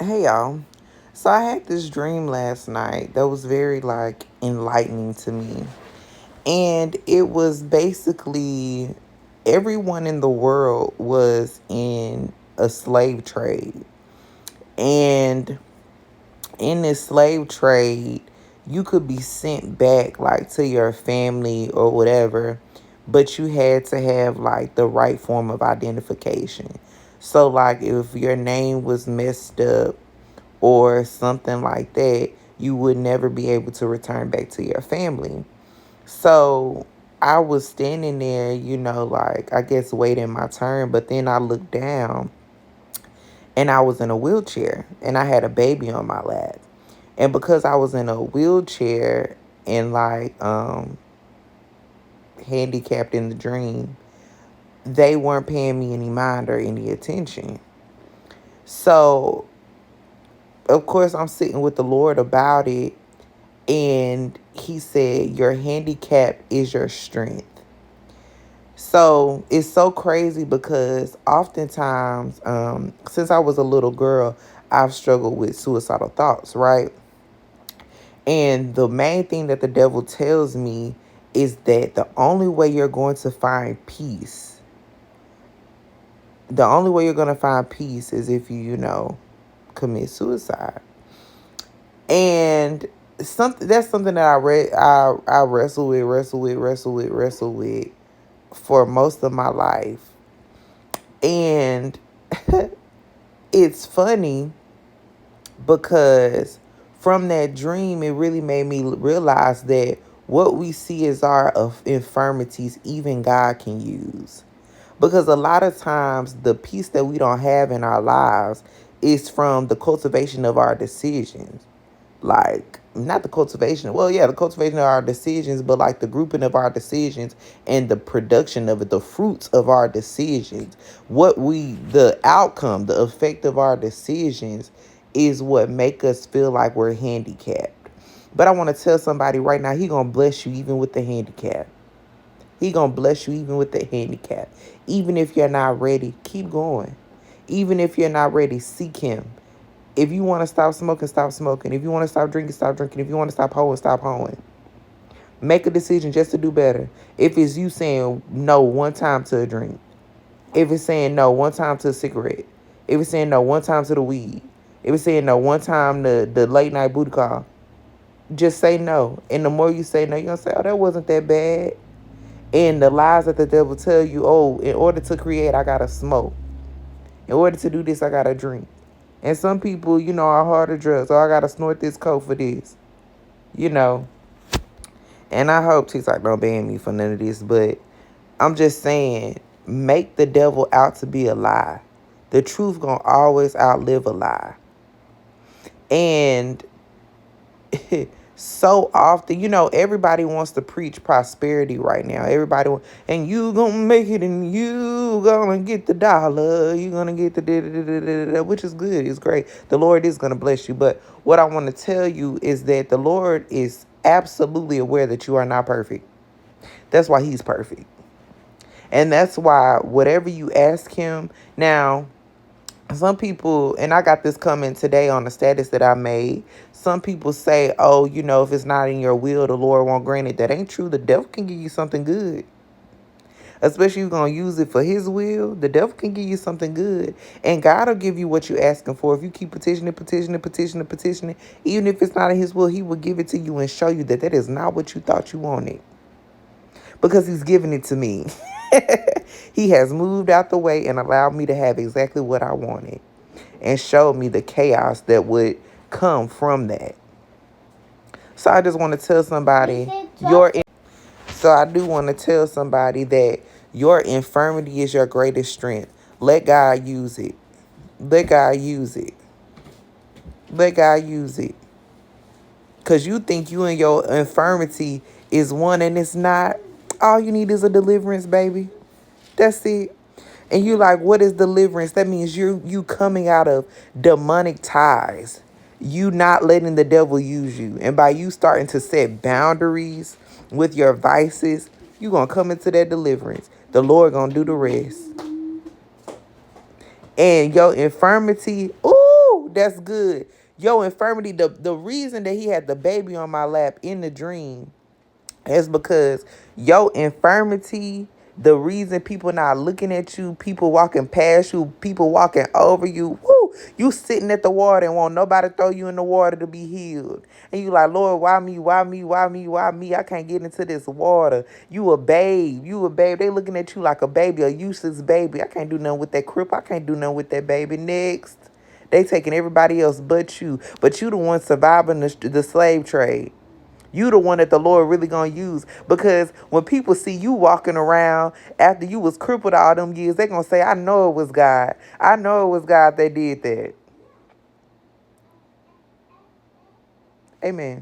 Hey y'all. So I had this dream last night that was very enlightening to me. And it was basically everyone in the world was in a slave trade. And in this slave trade, you could be sent back to your family or whatever, but you had to have the right form of identification. So if your name was messed up or something like that, you would never be able to return back to your family. So I was standing there, I guess waiting my turn, but then I looked down and I was in a wheelchair and I had a baby on my lap. And because I was in a wheelchair and handicapped in the dream, they weren't paying me any mind or any attention. So of course I'm sitting with the Lord about it. And he said, your handicap is your strength. So it's so crazy because oftentimes, since I was a little girl, I've struggled with suicidal thoughts, right? And the main thing that the devil tells me is that the only way you're going to find peace is if you commit suicide. And that's something that I read. I wrestle with for most of my life, and it's funny because from that dream, it really made me realize that what we see as our infirmities, even God can use. Because a lot of times, the peace that we don't have in our lives is from the cultivation of our decisions. Not the cultivation, well, yeah, the cultivation of our decisions, but the grouping of our decisions and the production of it, the fruits of our decisions, the outcome, the effect of our decisions is what make us feel like we're handicapped. But I want to tell somebody right now, he gonna bless you even with the handicap. He gonna bless you even with the handicap. Even if you're not ready, keep going. Even if you're not ready, seek him. If you want to stop smoking, stop smoking. If you want to stop drinking, stop drinking. If you want to stop hoeing, stop hoeing. Make a decision just to do better. If it's you saying no one time to a drink. If it's saying no one time to a cigarette. If it's saying no one time to the weed. If it's saying no one time to the late night booty call. Just say no. And the more you say no, you're going to say, oh, that wasn't that bad. And the lies that the devil tell you, oh, in order to create, I got to smoke. In order to do this, I got to drink. And some people, are harder drugs. Oh, I got to snort this coke for this. And I hope TikTok don't ban me for none of this. But I'm just saying, make the devil out to be a lie. The truth going to always outlive a lie. And so often, everybody wants to preach prosperity right now. And you gonna make it, and you gonna get the dollar. You gonna get the da-da-da-da-da-da, which is good. It's great. The Lord is gonna bless you. But what I want to tell you is that the Lord is absolutely aware that you are not perfect. That's why he's perfect. And that's why whatever you ask him now, some people, and I got this comment today on the status that I made. Some people say, oh, if it's not in your will, the Lord won't grant it. That ain't true. The devil can give you something good. Especially if you're going to use it for his will. The devil can give you something good. And God will give you what you're asking for. If you keep petitioning, even if it's not in his will, he will give it to you and show you that that is not what you thought you wanted. Because he's giving it to me. He has moved out the way and allowed me to have exactly what I wanted. And showed me the chaos that would come from that. So I just want to tell somebody so I do want to tell somebody that your infirmity is your greatest strength. Let God use it. Let God use it. Let God use it. Because you think you and your infirmity is one and it's not. All you need is a deliverance, baby. That's it. And you like, what is deliverance? That means you coming out of demonic ties. You not letting the devil use you. And by you starting to set boundaries with your vices, you going to come into that deliverance. The Lord going to do the rest. And your infirmity, ooh, that's good. Your infirmity, the reason that he had the baby on my lap in the dream is because your infirmity, the reason people not looking at you, people walking past you, people walking over you, woo, you sitting at the water and want nobody to throw you in the water to be healed. And you like, Lord, why me, why me, why me, why me? I can't get into this water. You a babe. You a babe. They looking at you like a baby, a useless baby. I can't do nothing with that crip. I can't do nothing with that baby. Next. They taking everybody else but you. But you the one surviving the slave trade. You the one that the Lord really gonna use. Because when people see you walking around after you was crippled all them years, they gonna say, I know it was God. I know it was God that did that. Amen.